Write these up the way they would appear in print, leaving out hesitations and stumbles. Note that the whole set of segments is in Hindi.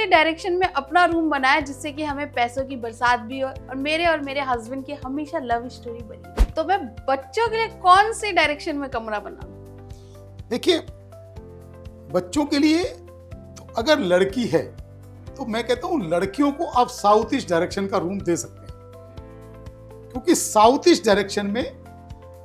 डायरेक्शन में अपना रूम बनाया जिससे कि हमें पैसों की बरसात भी हो और मेरे हस्बैंड की हमेशा लव स्टोरी बनी। तो मैं बच्चों के लिए कौन सी डायरेक्शन में कमरा बनाऊं? देखिए, बच्चों के लिए तो अगर लड़की है तो मैं कहता हूं लड़कियों को आप साउथ ईस्ट डायरेक्शन का रूम दे सकते हैं, क्योंकि साउथ ईस्ट डायरेक्शन में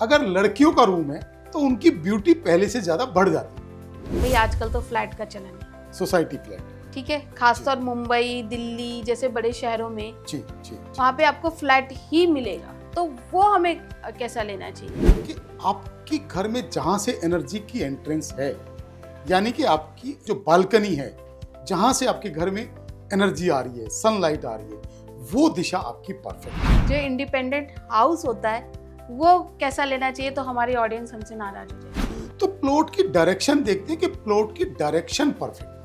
अगर लड़कियों का रूम है तो उनकी ब्यूटी पहले से ज्यादा बढ़ जाती है। भाई आजकल तो फ्लैट का चलन है, सोसाइटी फ्लैट, ठीक है, खासतौर मुंबई दिल्ली जैसे बड़े शहरों में जी जी, वहाँ पे आपको फ्लैट ही मिलेगा, तो वो हमें कैसा लेना चाहिए? कि आपकी घर में जहां से एनर्जी की एंट्रेंस है, यानी कि आपकी जो बालकनी है जहां से आपके घर में एनर्जी आ रही है, सनलाइट आ रही है, वो दिशा आपकी परफेक्ट है। जो इंडिपेंडेंट हाउस होता है वो कैसा लेना चाहिए, तो हमारी ऑडियंस हमसे नाराज हो जाए? तो प्लॉट की डायरेक्शन देखते हैं कि प्लॉट की डायरेक्शन परफेक्ट है।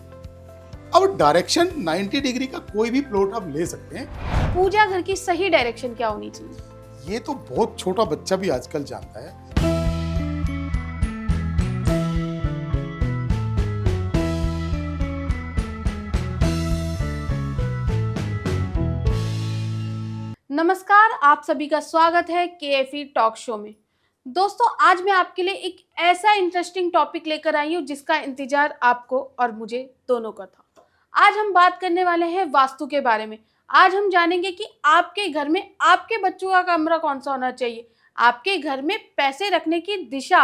अब डायरेक्शन 90 डिग्री का कोई भी प्लॉट आप ले सकते हैं। पूजा घर की सही डायरेक्शन क्या होनी चाहिए? ये तो बहुत छोटा बच्चा भी आजकल जानता है। नमस्कार, आप सभी का स्वागत है केएफई टॉक शो में। दोस्तों, आज मैं आपके लिए एक ऐसा इंटरेस्टिंग टॉपिक लेकर आई हूँ जिसका इंतजार आपको और मुझे दोनों का था। आज हम बात करने वाले हैं वास्तु के बारे में। आज हम जानेंगे कि आपके घर में आपके बच्चों का कमरा कौन सा होना चाहिए, आपके घर में पैसे रखने की दिशा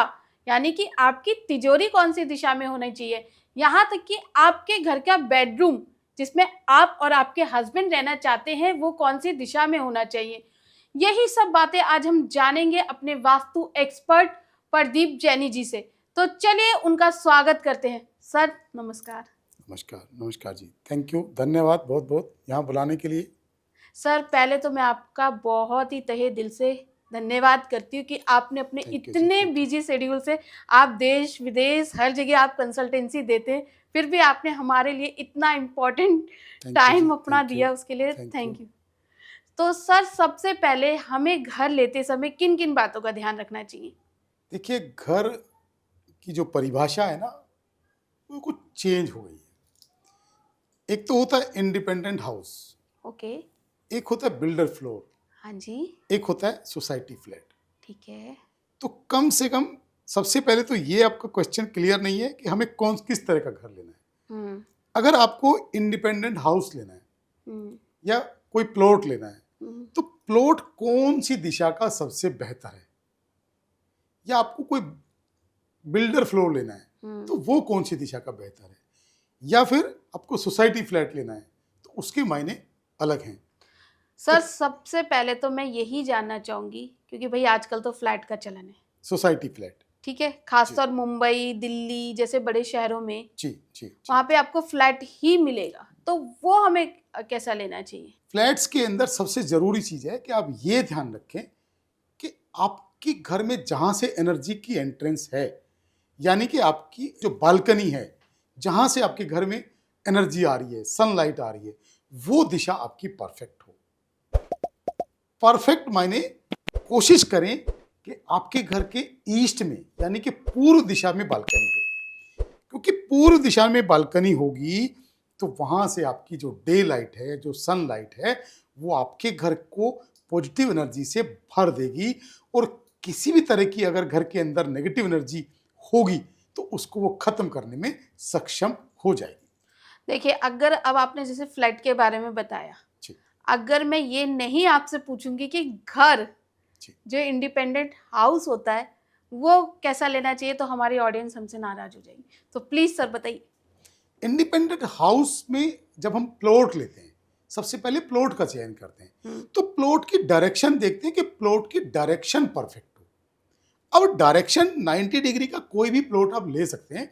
यानी कि आपकी तिजोरी कौन सी दिशा में होनी चाहिए, यहाँ तक कि आपके घर का बेडरूम जिसमें आप और आपके हस्बैंड रहना चाहते हैं वो कौन सी दिशा में होना चाहिए। यही सब बातें आज हम जानेंगे अपने वास्तु एक्सपर्ट प्रदीप जैनी जी से। तो चलिए उनका स्वागत करते हैं। सर नमस्कार। नमस्कार नमस्कार जी, थैंक यू, धन्यवाद बहुत बहुत यहाँ बुलाने के लिए। सर पहले तो मैं आपका बहुत ही तहे दिल से धन्यवाद करती हूँ कि आपने अपने इतने बिजी शेड्यूल से, आप देश विदेश हर जगह आप कंसल्टेंसी देते हैं, फिर भी आपने हमारे लिए इतना इम्पोर्टेंट टाइम अपना दिया, उसके लिए थैंक यू। तो सर सबसे पहले हमें घर लेते समय किन किन बातों का ध्यान रखना चाहिए? देखिए, घर की जो परिभाषा है ना वो कुछ चेंज हो गई है। एक तो होता है इंडिपेंडेंट हाउस, ओके, एक होता है बिल्डर फ्लोर, हाँ जी, एक होता है सोसाइटी फ्लैट। ठीक है। तो कम से कम सबसे पहले तो ये आपका क्वेश्चन क्लियर नहीं है कि हमें कौन किस तरह का घर लेना है। अगर आपको इंडिपेंडेंट हाउस लेना है या कोई प्लॉट लेना है तो प्लॉट कौन सी दिशा का सबसे बेहतर है, या आपको कोई बिल्डर फ्लोर लेना है तो वो कौन सी दिशा का बेहतर है, या फिर आपको सोसाइटी फ्लैट लेना है तो उसके मायने अलग हैं। सर सबसे पहले तो मैं यही जानना चाहूंगी, क्योंकि भाई आजकल तो फ्लैट का चलन है, सोसाइटी फ्लैट, ठीक है, खासतौर मुंबई दिल्ली जैसे बड़े शहरों में जी जी, वहाँ पे आपको फ्लैट ही मिलेगा, तो वो हमें कैसा लेना चाहिए? फ्लैट्स के अंदर सबसे जरूरी चीज है कि आप ये ध्यान रखें कि आपके घर में जहां से एनर्जी की एंट्रेंस है, यानी कि आपकी जो बालकनी है जहां से आपके घर में एनर्जी आ रही है, सनलाइट आ रही है, वो दिशा आपकी परफेक्ट हो। परफेक्ट मायने कोशिश करें कि आपके घर के ईस्ट में यानी कि पूर्व दिशा में बालकनी हो, क्योंकि पूर्व दिशा में बालकनी होगी तो वहां से आपकी जो डे लाइट है, जो सनलाइट है, वो आपके घर को पॉजिटिव एनर्जी से भर देगी और किसी भी तरह की अगर घर के अंदर नेगेटिव एनर्जी होगी तो उसको वो खत्म करने में सक्षम हो जाएगी। देखिए, अगर अब आपने जैसे फ्लैट के बारे में बताया, अगर मैं ये नहीं आपसे पूछूंगी कि घर जो इंडिपेंडेंट हाउस होता है वो कैसा लेना चाहिए, तो हमारी ऑडियंस हमसे नाराज हो जाएगी। तो प्लीज सर बताइए। इंडिपेंडेंट हाउस में जब हम प्लॉट लेते हैं सबसे पहले प्लॉट का चयन करते हैं, तो प्लॉट की डायरेक्शन देखते हैं कि प्लॉट की डायरेक्शन परफेक्ट हो। अब डायरेक्शन 90 डिग्री का कोई भी प्लॉट आप ले सकते हैं,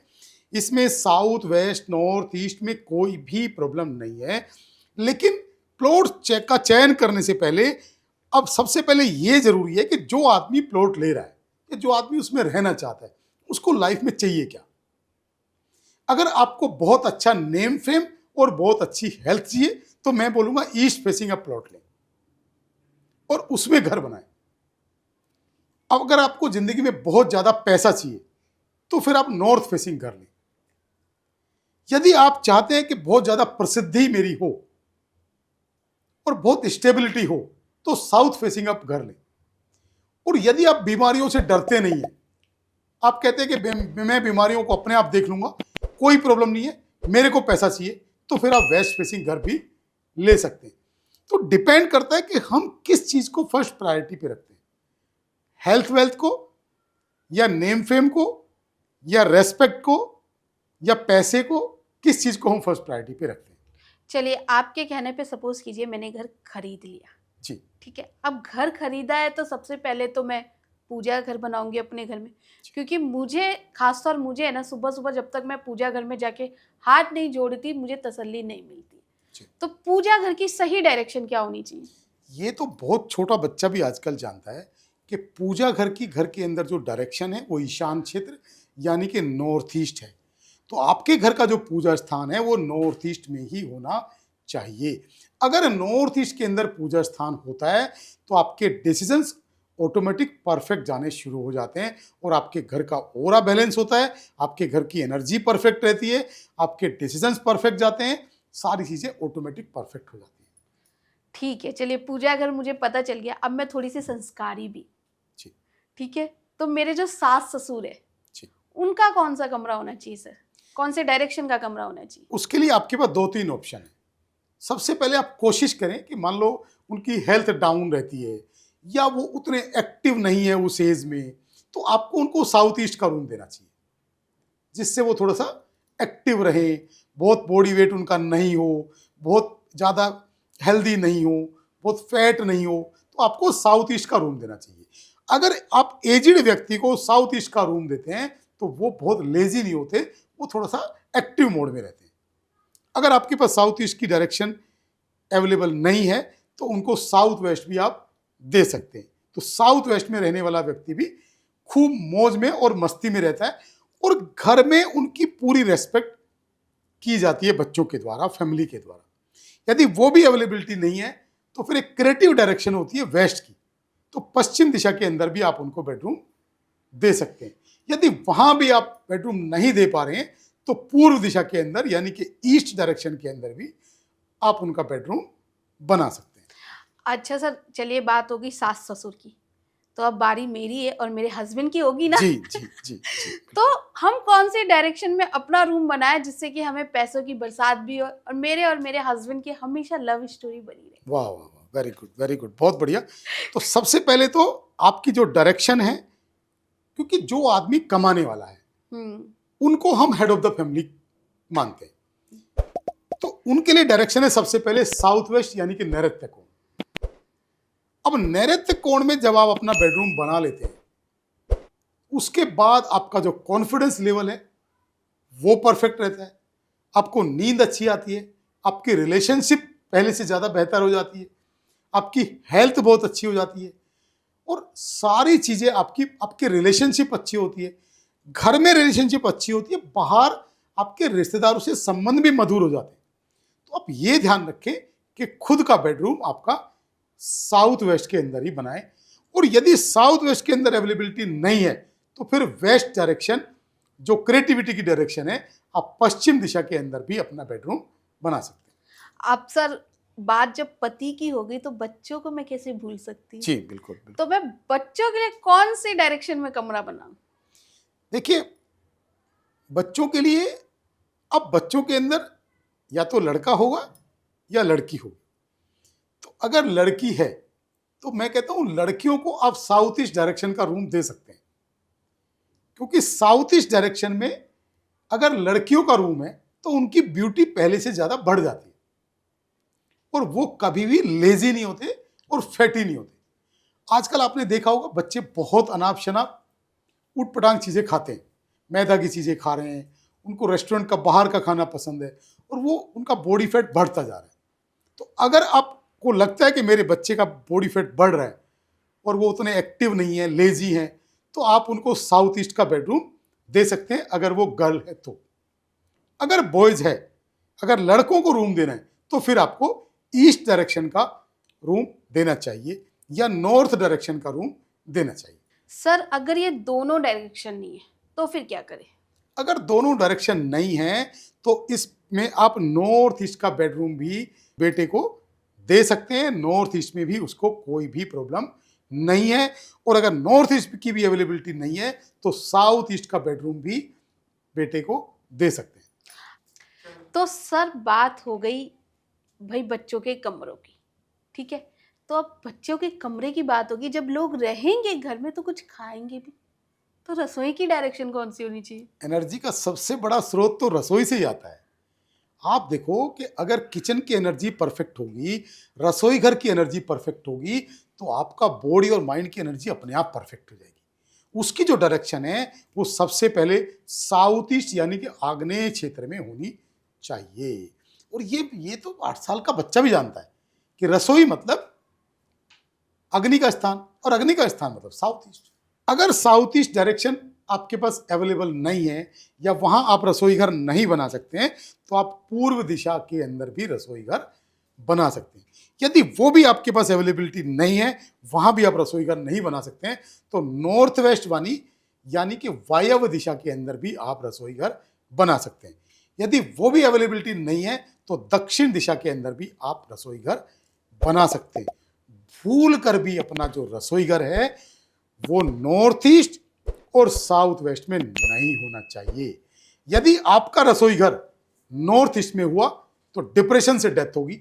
इसमें साउथ वेस्ट नॉर्थ ईस्ट में कोई भी प्रॉब्लम नहीं है। लेकिन प्लॉट का चयन करने से पहले अब सबसे पहले यह जरूरी है कि जो आदमी प्लॉट ले रहा है या जो आदमी उसमें रहना चाहता है उसको लाइफ में चाहिए क्या। अगर आपको बहुत अच्छा नेम फेम और बहुत अच्छी हेल्थ चाहिए तो मैं बोलूंगा ईस्ट फेसिंग आप प्लॉट लें और उसमें घर बनाएं। अब अगर आपको जिंदगी में बहुत ज्यादा पैसा चाहिए तो फिर आप नॉर्थ फेसिंग घर लें, यदि आप चाहते हैं कि बहुत ज्यादा प्रसिद्धि मेरी हो और बहुत स्टेबिलिटी हो तो साउथ फेसिंग आप घर लें। और यदि आप बीमारियों से डरते नहीं है, आप कहते हैं कि मैं बीमारियों को अपने आप देख लूंगा, कोई प्रॉब्लम नहीं है, मेरे को पैसा चाहिए, तो फिर आप वेस्ट फेसिंग घर भी ले सकते हैं। तो डिपेंड करता है कि हम किस चीज को फर्स्ट प्रायोरिटी पे रखते हैं, हेल्थ वेल्थ को, या नेम फेम को, या रेस्पेक्ट को, या पैसे को, किस चीज को हम फर्स्ट प्रायोरिटी पे रखते हैं। चलिए, आपके कहने पे सपोज कीजिए मैंने घर खरीद लिया, जी ठीक है। अब घर खरीदा है तो सबसे पहले तो मैं पूजा घर बनाऊंगी अपने घर में, क्योंकि मुझे खासतौर मुझे है ना, सुबह सुबह जब तक मैं पूजा घर में जाके हाथ नहीं जोड़ती मुझे तसल्ली नहीं मिलती। जी। तो पूजा घर की सही डायरेक्शन क्या होनी चाहिए? ये तो बहुत छोटा बच्चा भी आजकल जानता है कि पूजा घर की घर के अंदर जो डायरेक्शन है वो ईशान क्षेत्र यानी कि नॉर्थ ईस्ट है। तो आपके घर का जो पूजा स्थान है वो नॉर्थ ईस्ट में ही होना चाहिए। अगर नॉर्थ ईस्ट के अंदर पूजा स्थान होता है तो आपके डिसीजंस ऑटोमेटिक परफेक्ट जाने शुरू हो जाते हैं और आपके घर का ऑरा बैलेंस होता है, आपके घर की एनर्जी परफेक्ट रहती है, आपके डिसीजंस परफेक्ट जाते हैं, सारी चीजें ऑटोमेटिक परफेक्ट हो जाती हैं। ठीक है, चलिए पूजा घर मुझे पता चल गया। अब मैं थोड़ी सी संस्कारी भी, जी ठीक है। तो मेरे जो सास ससुर है जी, उनका कौन सा कमरा होना चाहिए सर? कौन से डायरेक्शन का कमरा होना चाहिए? उसके लिए आपके पास 2-3 ऑप्शन है। सबसे पहले आप कोशिश करें कि मान लो उनकी हेल्थ डाउन रहती है या वो उतने एक्टिव नहीं है उस एज में, तो आपको उनको साउथ ईस्ट का रूम देना चाहिए जिससे वो थोड़ा सा एक्टिव रहे, बहुत बॉडी वेट उनका नहीं हो, बहुत ज़्यादा हेल्दी नहीं हो, बहुत फैट नहीं हो, तो आपको साउथ ईस्ट का रूम देना चाहिए। अगर आप एजिड व्यक्ति को साउथ ईस्ट का रूम देते हैं तो वो बहुत लेजी नहीं होते, वो थोड़ा सा एक्टिव मोड में रहते हैं। अगर आपके पास साउथ ईस्ट की डायरेक्शन अवेलेबल नहीं है तो उनको साउथ वेस्ट भी आप दे सकते हैं। तो साउथ वेस्ट में रहने वाला व्यक्ति भी खूब मौज में और मस्ती में रहता है और घर में उनकी पूरी रेस्पेक्ट की जाती है बच्चों के द्वारा, फैमिली के द्वारा। यदि वो भी अवेलेबिलिटी नहीं है तो फिर एक क्रिएटिव डायरेक्शन होती है वेस्ट की, तो पश्चिम दिशा के अंदर भी आप उनको बेडरूम दे सकते हैं। यदि वहां भी आप बेडरूम नहीं दे पा रहे हैं तो पूर्व दिशा के अंदर यानी कि ईस्ट डायरेक्शन के अंदर भी आप उनका बेडरूम बना सकते हैं। अच्छा सर, चलिए बात होगी सास ससुर की, तो अब बारी मेरी है और मेरे हस्बैंड की होगी ना। जी जी जी जी। तो हम कौन सी डायरेक्शन में अपना रूम बनाए जिससे कि हमें पैसों की बरसात भी हो और मेरे हस्बैंड की हमेशा लव स्टोरी बनी रहे? वाह वाह वाह, वेरी गुड, बहुत बढ़िया। तो सबसे पहले तो आपकी जो डायरेक्शन है, क्योंकि जो आदमी कमाने वाला है उनको हम हेड ऑफ द फैमिली मानते हैं, तो उनके लिए डायरेक्शन है सबसे पहले साउथ वेस्ट यानी कि नैऋत्य कोण। अब नैऋत्य कोण में जब आप अपना बेडरूम बना लेते हैं उसके बाद आपका जो कॉन्फिडेंस लेवल है वो परफेक्ट रहता है, आपको नींद अच्छी आती है, आपकी रिलेशनशिप पहले से ज़्यादा बेहतर हो जाती है, आपकी हेल्थ बहुत अच्छी हो जाती है और सारी चीज़ें आपकी रिलेशनशिप अच्छी होती है, घर में रिलेशनशिप अच्छी होती है, बाहर आपके रिश्तेदारों से संबंध भी मधुर हो जाते हैं। तो आप ये ध्यान रखें कि खुद का बेडरूम आपका साउथ वेस्ट के अंदर ही बनाएं और यदि साउथ वेस्ट के अंदर अवेलेबिलिटी नहीं है तो फिर वेस्ट डायरेक्शन जो क्रिएटिविटी की डायरेक्शन है, आप पश्चिम दिशा के अंदर भी अपना बेडरूम बना सकते हैं। अब सर बात जब पति की हो गई तो बच्चों को मैं कैसे भूल सकती हूँ? जी बिल्कुल बिल्कुल। तो मैं बच्चों के लिए कौन सी डायरेक्शन में कमरा बनाऊं? देखिए, बच्चों के लिए अब बच्चों के अंदर या तो लड़का होगा या लड़की होगी। तो अगर लड़की है तो मैं कहता हूं लड़कियों को आप साउथ ईस्ट डायरेक्शन का रूम दे सकते हैं, क्योंकि साउथ ईस्ट डायरेक्शन में अगर लड़कियों का रूम है तो उनकी ब्यूटी पहले से ज्यादा बढ़ जाती है और वो कभी भी लेजी नहीं होते और फैटी नहीं होते। आजकल आपने देखा होगा बच्चे बहुत अनाप शनाप उटपटांग चीज़ें खाते हैं, मैदा की चीज़ें खा रहे हैं, उनको रेस्टोरेंट का बाहर का खाना पसंद है और वो उनका बॉडी फैट बढ़ता जा रहा है। तो अगर आपको लगता है कि मेरे बच्चे का बॉडी फैट बढ़ रहा है और वो उतने एक्टिव नहीं है, लेजी हैं, तो आप उनको साउथ ईस्ट का बेडरूम दे सकते हैं अगर वो गर्ल है तो। अगर बॉयज़ है, अगर लड़कों को रूम देना है तो फिर आपको ईस्ट डायरेक्शन का रूम देना चाहिए या नॉर्थ डायरेक्शन का रूम देना चाहिए। सर अगर ये दोनों डायरेक्शन नहीं है तो फिर क्या करें? अगर दोनों डायरेक्शन नहीं है तो इसमें आप नॉर्थ ईस्ट का बेडरूम भी बेटे को दे सकते हैं, नॉर्थ ईस्ट में भी उसको कोई भी प्रॉब्लम नहीं है। और अगर नॉर्थ ईस्ट की भी अवेलेबिलिटी नहीं है तो साउथ ईस्ट का बेडरूम भी बेटे को दे सकते हैं। तो सर बात हो गई भाई बच्चों के कमरों की, ठीक है। तो अब बच्चों के कमरे की बात होगी, जब लोग रहेंगे घर में तो कुछ खाएंगे भी, तो रसोई की डायरेक्शन कौन सी होनी चाहिए? एनर्जी का सबसे बड़ा स्रोत तो रसोई से ही आता है। आप देखो कि अगर किचन की एनर्जी परफेक्ट होगी, रसोई घर की एनर्जी परफेक्ट होगी, तो आपका बॉडी और माइंड की एनर्जी अपने आप परफेक्ट हो जाएगी। उसकी जो डायरेक्शन है वो सबसे पहले साउथ ईस्ट यानी कि आग्नेय क्षेत्र में होनी चाहिए। और ये तो 8 साल का बच्चा भी जानता है कि रसोई मतलब अग्नि का स्थान, और अग्नि का स्थान मतलब साउथ ईस्ट। अगर साउथ ईस्ट डायरेक्शन आपके पास अवेलेबल नहीं है या वहां आप रसोई घर नहीं बना सकते हैं तो आप पूर्व दिशा के अंदर भी रसोई घर बना सकते हैं। यदि वो भी आपके पास अवेलेबिलिटी नहीं है, वहां भी आप रसोई घर नहीं बना सकते हैं, तो नॉर्थ वेस्ट वाली यानी कि वायव्य दिशा के अंदर भी आप रसोई घर बना सकते हैं। यदि वो भी अवेलेबिलिटी नहीं है तो दक्षिण दिशा के अंदर भी आप रसोई घर बना सकते हैं। भूल कर भी अपना जो रसोई घर है वो नॉर्थ ईस्ट और साउथ वेस्ट में नहीं होना चाहिए। यदि आपका रसोई घर नॉर्थ ईस्ट में हुआ तो डिप्रेशन से डेथ होगी,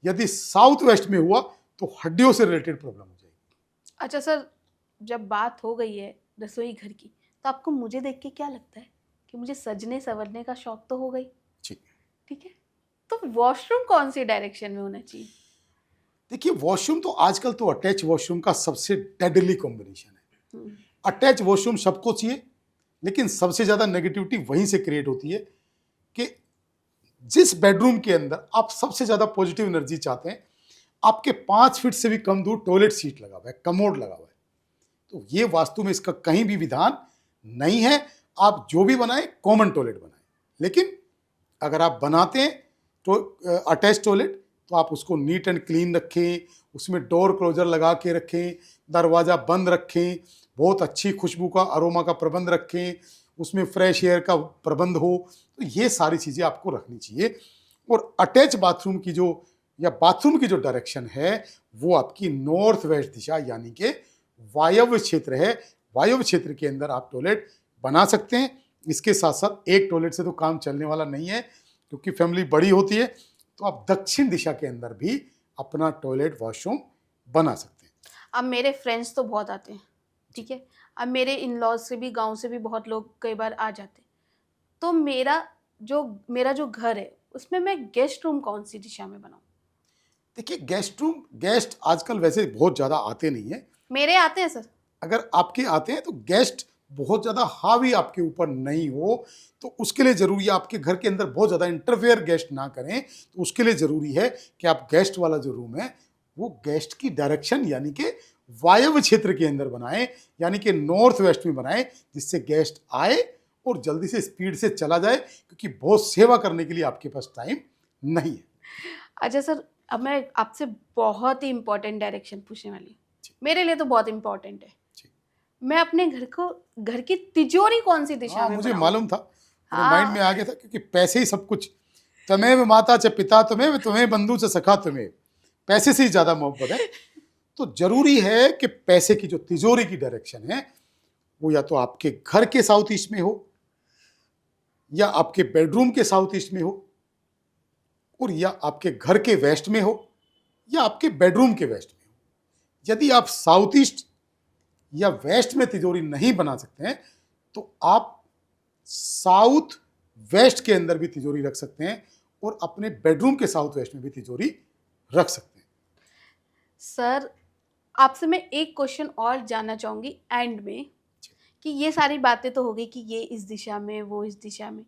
यदि साउथ वेस्ट में हुआ तो हड्डियों से रिलेटेड प्रॉब्लम हो जाएगी। अच्छा सर, जब बात हो गई है रसोई घर की, तो आपको मुझे देख के क्या लगता है कि मुझे सजने संवरने का शौक तो हो गई, ठीक है। तो वॉशरूम कौन सी डायरेक्शन में होना चाहिए? देखिए, वॉशरूम तो आजकल तो अटैच वॉशरूम का सबसे डेडली कॉम्बिनेशन है। अटैच वॉशरूम सबको चाहिए, लेकिन सबसे ज्यादा नेगेटिविटी वहीं से क्रिएट होती है कि जिस बेडरूम के अंदर आप सबसे ज्यादा पॉजिटिव एनर्जी चाहते हैं, आपके 5 फीट से भी कम दूर टॉयलेट सीट लगा हुआ है, कमोड लगा हुआ है। तो ये वास्तु में इसका कहीं भी विधान नहीं है। आप जो भी बनाएं कॉमन टॉयलेट बनाएं, लेकिन अगर आप बनाते हैं तो अटैच टॉयलेट तो आप उसको नीट एंड क्लीन रखें, उसमें डोर क्लोजर लगा के रखें, दरवाज़ा बंद रखें, बहुत अच्छी खुशबू का अरोमा का प्रबंध रखें, उसमें फ्रेश एयर का प्रबंध हो। तो ये सारी चीज़ें आपको रखनी चाहिए। और अटैच बाथरूम की जो या बाथरूम की जो डायरेक्शन है वो आपकी नॉर्थ वेस्ट दिशा यानी कि वायव्य क्षेत्र है। वायव्य क्षेत्र के अंदर आप टॉयलेट बना सकते हैं। इसके साथ साथ एक टॉयलेट से तो काम चलने वाला नहीं है, क्योंकि फैमिली बड़ी होती है, तो आप दक्षिण दिशा के अंदर भी अपना टॉयलेट वॉशरूम बना सकते हैं। अब मेरे फ्रेंड्स तो बहुत आते हैं, ठीक है। अब मेरे इन लॉज से भी, गांव से भी बहुत लोग कई बार आ जाते हैं। तो मेरा जो घर है उसमें मैं गेस्ट रूम कौन सी दिशा में बनाऊं? देखिए, गेस्ट आजकल वैसे बहुत ज़्यादा आते नहीं है। मेरे आते हैं सर। अगर आपके आते हैं तो गेस्ट बहुत ज़्यादा हावी आपके ऊपर नहीं हो, तो उसके लिए ज़रूरी है आपके घर के अंदर बहुत ज़्यादा इंटरफेयर गेस्ट ना करें। तो उसके लिए ज़रूरी है कि आप गेस्ट वाला जो रूम है वो गेस्ट की डायरेक्शन यानी कि वायव्य क्षेत्र के अंदर बनाएं, यानी कि नॉर्थ वेस्ट में बनाएं, जिससे गेस्ट आए और जल्दी से स्पीड से चला जाए, क्योंकि बहुत सेवा करने के लिए आपके पास टाइम नहीं है। अच्छा सर, अब मैं आपसे बहुत ही इम्पोर्टेंट डायरेक्शन पूछने वाली हूँ। मेरे लिए तो बहुत इम्पोर्टेंट है। मैं अपने घर की तिजोरी कौन सी दिशा में मुझे बनाऊं? मालूम था, मेरे माइंड में आ गया था, क्योंकि पैसे ही सब कुछ। तमेव माता च पिता तुम्हें, तुम्हें बंधु च सखा तुम्हें, पैसे से ही ज्यादा मोहब्बत है। तो जरूरी है कि पैसे की जो तिजोरी की डायरेक्शन है वो या तो आपके घर के साउथ ईस्ट में हो, या आपके बेडरूम के साउथ ईस्ट में हो, और या आपके घर के वेस्ट में हो, या आपके बेडरूम के वेस्ट में हो। यदि आप साउथ ईस्ट या वेस्ट में तिजोरी नहीं बना सकते हैं तो आप साउथ वेस्ट के अंदर भी तिजोरी रख सकते हैं, और अपने बेडरूम के साउथ वेस्ट में भी तिजोरी रख सकते हैं। सर, आपसे मैं एक क्वेश्चन और जानना चाहूँगी एंड में, कि ये सारी बातें तो हो गई कि ये इस दिशा में, वो इस दिशा में,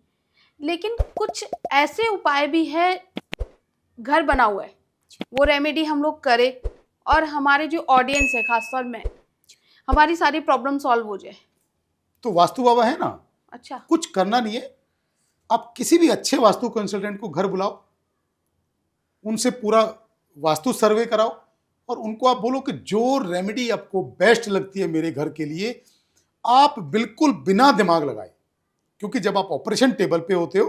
लेकिन कुछ ऐसे उपाय भी है, घर बना हुआ है, वो रेमेडी हम लोग करें और हमारे जो ऑडियंस है, खासतौर में, हमारी सारी प्रॉब्लम सॉल्व हो जाए। तो वास्तु बाबा है ना, अच्छा, कुछ करना नहीं है। आप किसी भी अच्छे वास्तु कंसल्टेंट को घर बुलाओ, उनसे पूरा वास्तु सर्वे कराओ, और उनको आप बोलो कि जो रेमेडी आपको बेस्ट लगती है मेरे घर के लिए, आप बिल्कुल बिना दिमाग लगाए क्योंकि जब आप ऑपरेशन टेबल पे होते हो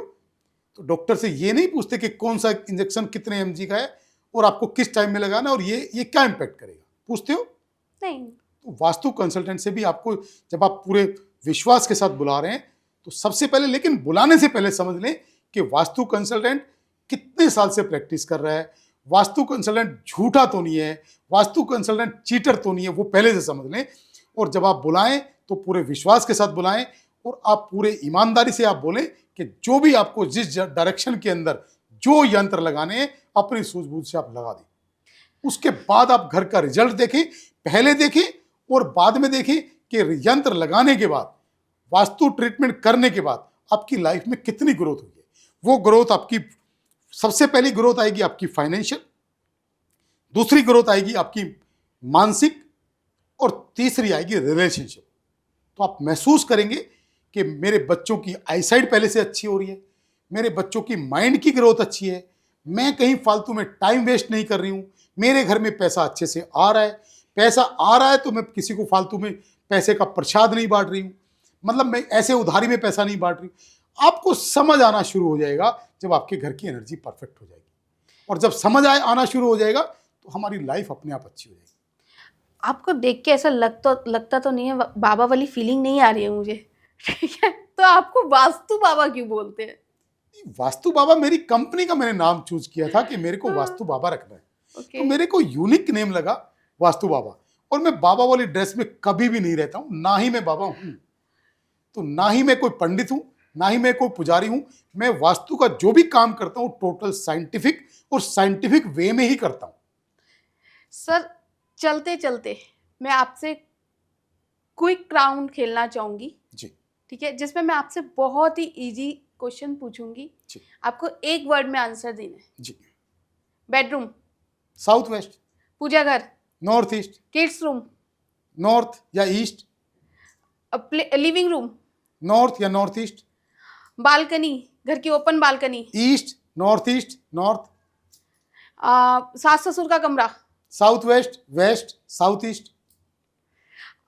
तो डॉक्टर से ये नहीं पूछते कि कौन सा इंजेक्शन कितने एमजी का है और आपको किस टाइम में लगाना और ये क्या इम्पैक्ट करेगा, पूछते हो? नहीं। तो वास्तु कंसल्टेंट से भी आपको, जब आप पूरे विश्वास के साथ बुला रहे हैं तो सबसे पहले, लेकिन बुलाने से पहले समझ लें कि वास्तु कंसल्टेंट कितने साल से प्रैक्टिस कर रहा है, वास्तु कंसल्टेंट झूठा तो नहीं है, वास्तु कंसल्टेंट चीटर तो नहीं है, वो पहले से समझ लें। और जब आप बुलाएं तो पूरे विश्वास के साथ बुलाएं और आप पूरे ईमानदारी से आप बोलें कि जो भी आपको जिस डायरेक्शन के अंदर जो यंत्र लगाने हैं अपनी सूझबूझ से आप लगा दें। उसके बाद आप घर का रिजल्ट देखें, पहले देखें और बाद में देखें कि यंत्र लगाने के बाद, वास्तु ट्रीटमेंट करने के बाद आपकी लाइफ में कितनी ग्रोथ हुई है। वो ग्रोथ आपकी, सबसे पहली ग्रोथ आएगी आपकी फाइनेंशियल, दूसरी ग्रोथ आएगी आपकी मानसिक और तीसरी आएगी रिलेशनशिप। तो आप महसूस करेंगे कि मेरे बच्चों की आईसाइट पहले से अच्छी हो रही है, मेरे बच्चों की माइंड की ग्रोथ अच्छी है, मैं कहीं फालतू में टाइम वेस्ट नहीं कर रही हूँ, मेरे घर में पैसा अच्छे से आ रहा है, पैसा आ रहा है तो मैं किसी को फालतू में पैसे का प्रसाद नहीं बांट रही हूँ, मतलब मैं ऐसे उधारी में पैसा नहीं बांट रही हूँ। आपको समझ आना शुरू हो जाएगा जब आपके घर की एनर्जी परफेक्ट हो जाएगी, और जब समझ आना शुरू हो जाएगा तो हमारी लाइफ अपने आप अच्छी हो जाएगी। आपको देख के ऐसा लगता तो नहीं है, बाबा वाली फीलिंग नहीं आ रही है मुझे, ठीक है? तो आपको वास्तु बाबा क्यों बोलते हैं? वास्तु बाबा मेरी कंपनी का मैंने नाम चूज किया था कि मेरे को वास्तु बाबा रखना है, तो मेरे को यूनिक नेम लगा वास्तु बाबा। और मैं बाबा वाली ड्रेस में कभी भी नहीं रहता हूँ, ना ही मैं बाबा हूँ, तो ना ही मैं कोई पंडित हूँ, ना ही मैं कोई पुजारी हूँ। मैं वास्तु का जो भी काम करता हूँ टोटल साइंटिफिक और साइंटिफिक वे में ही करता हूँ। सर, चलते चलते मैं आपसे क्विक राउंड खेलना चाहूंगी जी, ठीक है, जिसमें मैं आपसे बहुत ही इजी क्वेश्चन पूछूंगी, आपको एक वर्ड में आंसर देना है। जी। बेडरूम? South west. पूजा घर? North east. Kids room? North या ईस्ट? Living room? नॉर्थ या नॉर्थ ईस्ट? बालकनी, घर की open balcony? East, north east, north? सास ससुर का कमरा? South west, west, south east?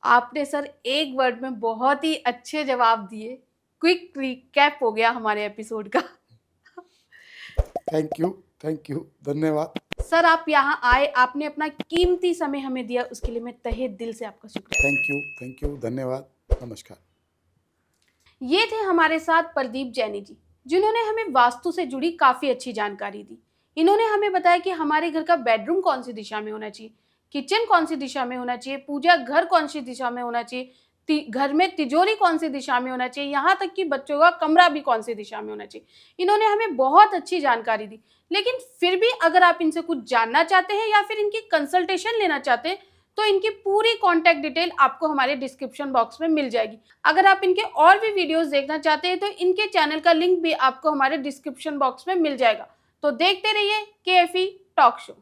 आपने सर एक वर्ड में बहुत ही अच्छे जवाब दिए, क्विक रिकैप हो गया हमारे एपिसोड का। थैंक यू, धन्यवाद। सर, आप यहाँ आए, आपने अपना कीमती समय हमें दिया, उसके लिए मैं तहे दिल से आपका शुक्रिया। थैंक यू, धन्यवाद, नमस्कार। ये थे हमारे साथ प्रदीप जैनी जी, जिन्होंने हमें वास्तु से जुड़ी काफ़ी अच्छी जानकारी दी। इन्होंने हमें बताया कि हमारे घर का बेडरूम कौन सी दिशा में होना चाहिए, किचन कौन सी दिशा में होना चाहिए, पूजा घर कौन सी दिशा में होना चाहिए, घर में तिजोरी कौन सी दिशा में होना चाहिए, यहाँ तक कि बच्चों का कमरा भी कौन सी दिशा में होना चाहिए। इन्होंने हमें बहुत अच्छी जानकारी दी। लेकिन फिर भी अगर आप इनसे कुछ जानना चाहते हैं या फिर इनकी कंसल्टेशन लेना चाहते हैं तो इनकी पूरी कॉन्टैक्ट डिटेल आपको हमारे डिस्क्रिप्शन बॉक्स में मिल जाएगी। अगर आप इनके और भी वीडियोस देखना चाहते हैं तो इनके चैनल का लिंक भी आपको हमारे डिस्क्रिप्शन बॉक्स में मिल जाएगा। तो देखते रहिए KFE टॉक शो।